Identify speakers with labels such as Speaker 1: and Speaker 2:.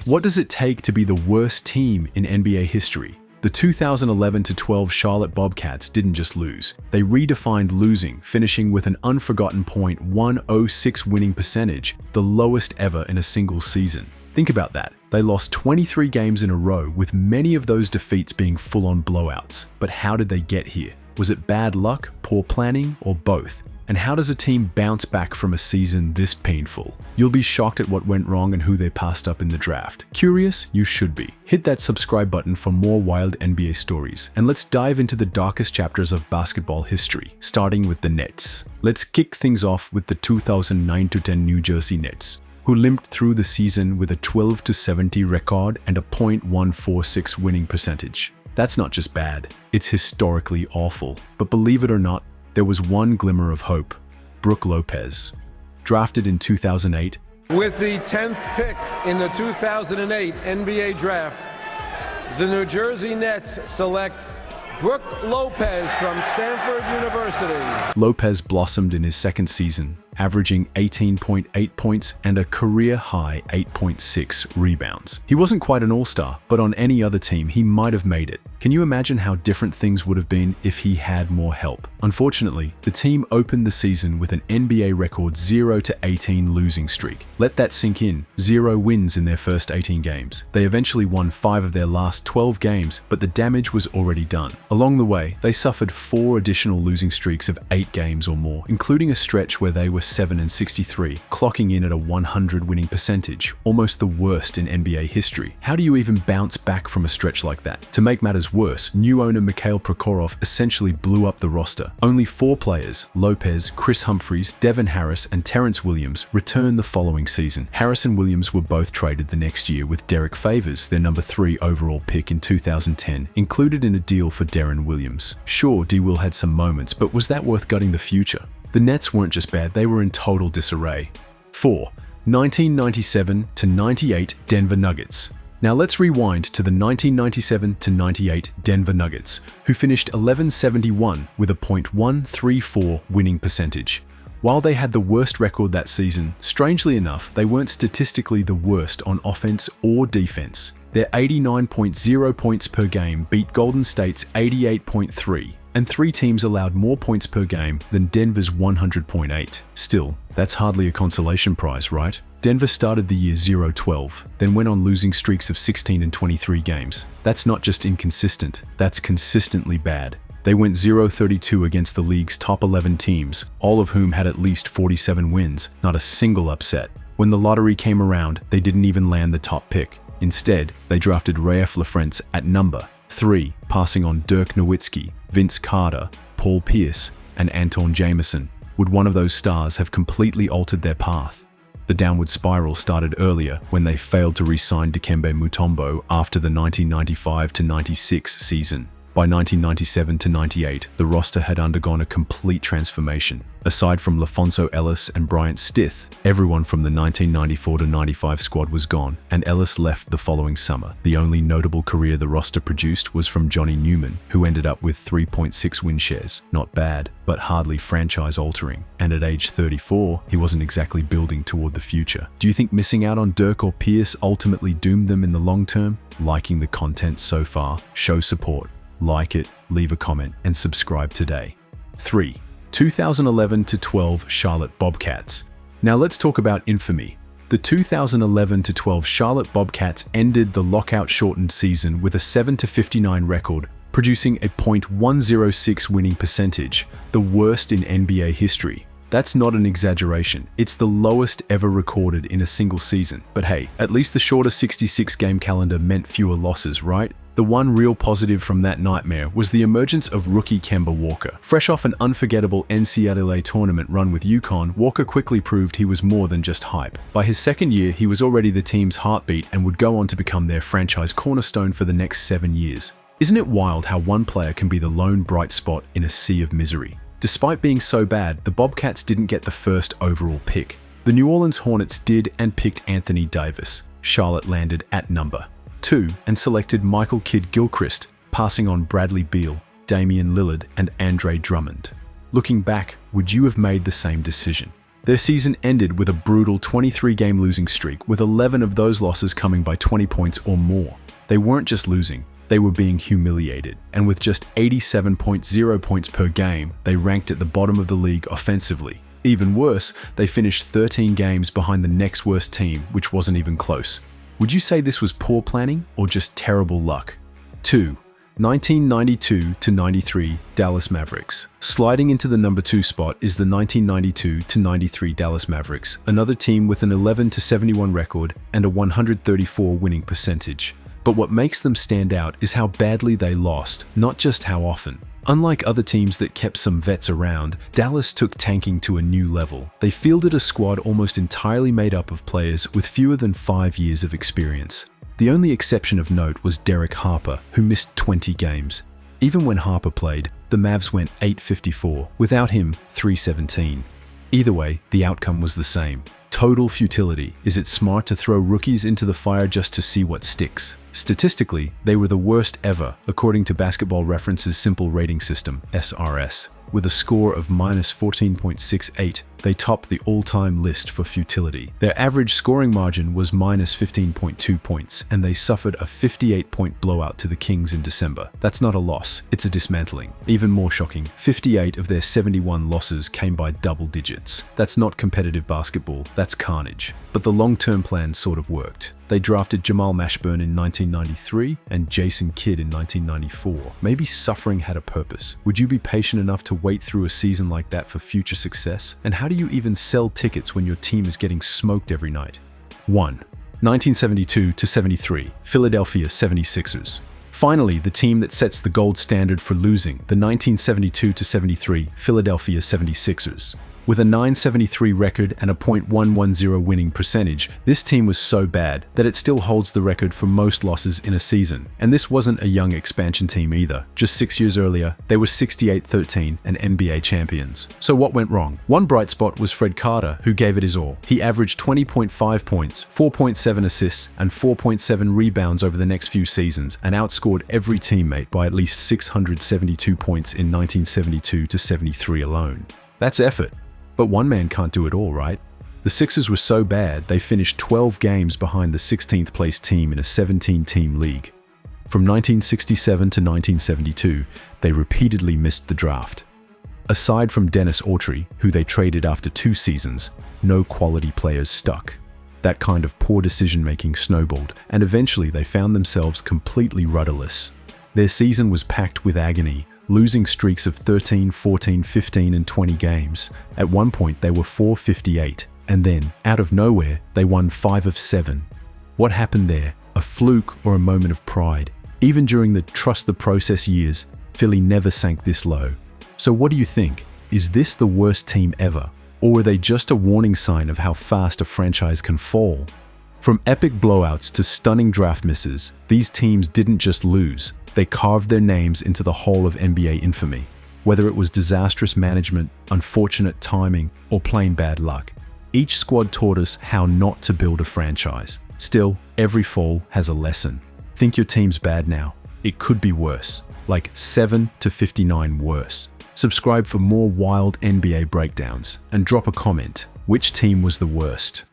Speaker 1: What does it take to be the worst team in NBA history? The 2011-12 Charlotte Bobcats didn't just lose. They redefined losing, finishing with an unforgotten .106 winning percentage, the lowest ever in a single season. Think about that. They lost 23 games in a row, with many of those defeats being full-on blowouts. But how did they get here? Was it bad luck, poor planning, or both? And how does a team bounce back from a season this painful? You'll be shocked at what went wrong and who they passed up in the draft. Curious? You should be. Hit that subscribe button for more wild NBA stories, and let's dive into the darkest chapters of basketball history, starting with the Nets. Let's kick things off with the 2009-10 New Jersey Nets, who limped through the season with a 12-70 record and a .146 winning percentage. That's not just bad, it's historically awful. But believe it or not, there was one glimmer of hope. Brook Lopez. Drafted in 2008,
Speaker 2: with the 10th pick in the 2008 NBA Draft, the New Jersey Nets select Brook Lopez from Stanford University.
Speaker 1: Lopez blossomed in his second season, averaging 18.8 points and a career-high 8.6 rebounds. He wasn't quite an all-star, but on any other team, he might have made it. Can you imagine how different things would have been if he had more help? Unfortunately, the team opened the season with an NBA record 0-18 losing streak. Let that sink in. 0 wins in their first 18 games. They eventually won 5 of their last 12 games, but the damage was already done. Along the way, they suffered 4 additional losing streaks of 8 games or more, including a stretch where they were 7-63, clocking in at a 100 winning percentage, almost the worst in NBA history. How do you even bounce back from a stretch like that? To make matters worse, new owner Mikhail Prokhorov essentially blew up the roster. Only 4 players, Lopez, Chris Humphries, Devin Harris, and Terrence Williams, returned the following season. Harris and Williams were both traded the next year, with Derek Favors, their number 3 overall pick in 2010, included in a deal for Deron Williams. Sure, D-Will had some moments, but was that worth gutting the future? The Nets weren't just bad, they were in total disarray. 4. 1997-98 Denver Nuggets. Now let's rewind to the 1997-98 Denver Nuggets, who finished 11-71 with a .134 winning percentage. While they had the worst record that season, strangely enough, they weren't statistically the worst on offense or defense. Their 89.0 points per game beat Golden State's 88.3. And 3 teams allowed more points per game than Denver's 100.8. Still, that's hardly a consolation prize, right? Denver started the year 0-12, then went on losing streaks of 16 and 23 games. That's not just inconsistent, that's consistently bad. They went 0-32 against the league's top 11 teams, all of whom had at least 47 wins, not a single upset. When the lottery came around, they didn't even land the top pick. Instead, they drafted Raef LaFrentz at number 3, passing on Dirk Nowitzki, Vince Carter, Paul Pierce, and Anton Jameson. Would one of those stars have completely altered their path? The downward spiral started earlier when they failed to re-sign Dikembe Mutombo after the 1995-96 season. By 1997-98, the roster had undergone a complete transformation. Aside from LaFonso Ellis and Bryant Stith, everyone from the 1994-95 squad was gone, and Ellis left the following summer. The only notable career the roster produced was from Johnny Newman, who ended up with 3.6 win shares. Not bad, but hardly franchise-altering. And at age 34, he wasn't exactly building toward the future. Do you think missing out on Dirk or Pierce ultimately doomed them in the long term? Liking the content so far, show support. Like it, leave a comment, and subscribe today. 3. 2011-12 Charlotte Bobcats. Now let's talk about infamy. The 2011-12 Charlotte Bobcats ended the lockout-shortened season with a 7-59 record, producing a .106 winning percentage, the worst in NBA history. That's not an exaggeration. It's the lowest ever recorded in a single season. But hey, at least the shorter 66-game calendar meant fewer losses, right? The one real positive from that nightmare was the emergence of rookie Kemba Walker. Fresh off an unforgettable NCAA tournament run with UConn, Walker quickly proved he was more than just hype. By his second year, he was already the team's heartbeat and would go on to become their franchise cornerstone for the next 7 years. Isn't it wild how one player can be the lone bright spot in a sea of misery? Despite being so bad, the Bobcats didn't get the first overall pick. The New Orleans Hornets did and picked Anthony Davis. Charlotte landed at number 2 and selected Michael Kidd-Gilchrist, passing on Bradley Beal, Damian Lillard, and Andre Drummond. Looking back, would you have made the same decision? Their season ended with a brutal 23-game losing streak, with 11 of those losses coming by 20 points or more. They weren't just losing, they were being humiliated, and with just 87.0 points per game, they ranked at the bottom of the league offensively. Even worse, they finished 13 games behind the next worst team, which wasn't even close. Would you say this was poor planning or just terrible luck? 2. 1992-93 Dallas Mavericks. Sliding into the number 2 spot is the 1992-93 Dallas Mavericks, another team with an 11-71 record and a 134 winning percentage. But what makes them stand out is how badly they lost, not just how often. Unlike other teams that kept some vets around, Dallas took tanking to a new level. They fielded a squad almost entirely made up of players with fewer than 5 years of experience. The only exception of note was Derek Harper, who missed 20 games. Even when Harper played, the Mavs went 8-54, without him 3-17. Either way, the outcome was the same. Total futility. Is it smart to throw rookies into the fire just to see what sticks? Statistically, they were the worst ever, according to Basketball Reference's simple rating system, SRS. With a score of -14.68, they topped the all-time list for futility. Their average scoring margin was -15.2 points, and they suffered a 58-point blowout to the Kings in December. That's not a loss, it's a dismantling. Even more shocking, 58 of their 71 losses came by double digits. That's not competitive basketball, that's carnage. But the long-term plan sort of worked. They drafted Jamal Mashburn in 1993 and Jason Kidd in 1994. Maybe suffering had a purpose. Would you be patient enough to wait through a season like that for future success? And how do you even sell tickets when your team is getting smoked every night? 1. 1972-73 Philadelphia 76ers. Finally, the team that sets the gold standard for losing, the 1972-73 Philadelphia 76ers. With a .973 record and a .110 winning percentage, this team was so bad that it still holds the record for most losses in a season. And this wasn't a young expansion team either. Just 6 years earlier, they were 68-13 and NBA champions. So what went wrong? One bright spot was Fred Carter, who gave it his all. He averaged 20.5 points, 4.7 assists, and 4.7 rebounds over the next few seasons, and outscored every teammate by at least 672 points in 1972-73 alone. That's effort. But one man can't do it all, right? The Sixers were so bad, they finished 12 games behind the 16th place team in a 17-team league. From 1967 to 1972, they repeatedly missed the draft. Aside from Dennis Autry, who they traded after 2 seasons, no quality players stuck. That kind of poor decision-making snowballed, and eventually they found themselves completely rudderless. Their season was packed with agony, losing streaks of 13, 14, 15, and 20 games. At one point, they were 4-58, and then, out of nowhere, they won 5 of 7. What happened there? A fluke or a moment of pride? Even during the trust the process years, Philly never sank this low. So what do you think? Is this the worst team ever? Or were they just a warning sign of how fast a franchise can fall? From epic blowouts to stunning draft misses, these teams didn't just lose. They carved their names into the Hall of NBA infamy. Whether it was disastrous management, unfortunate timing, or plain bad luck, each squad taught us how not to build a franchise. Still, every fall has a lesson. Think your team's bad now? It could be worse, like 7-59 worse. Subscribe for more wild NBA breakdowns, and drop a comment. Which team was the worst?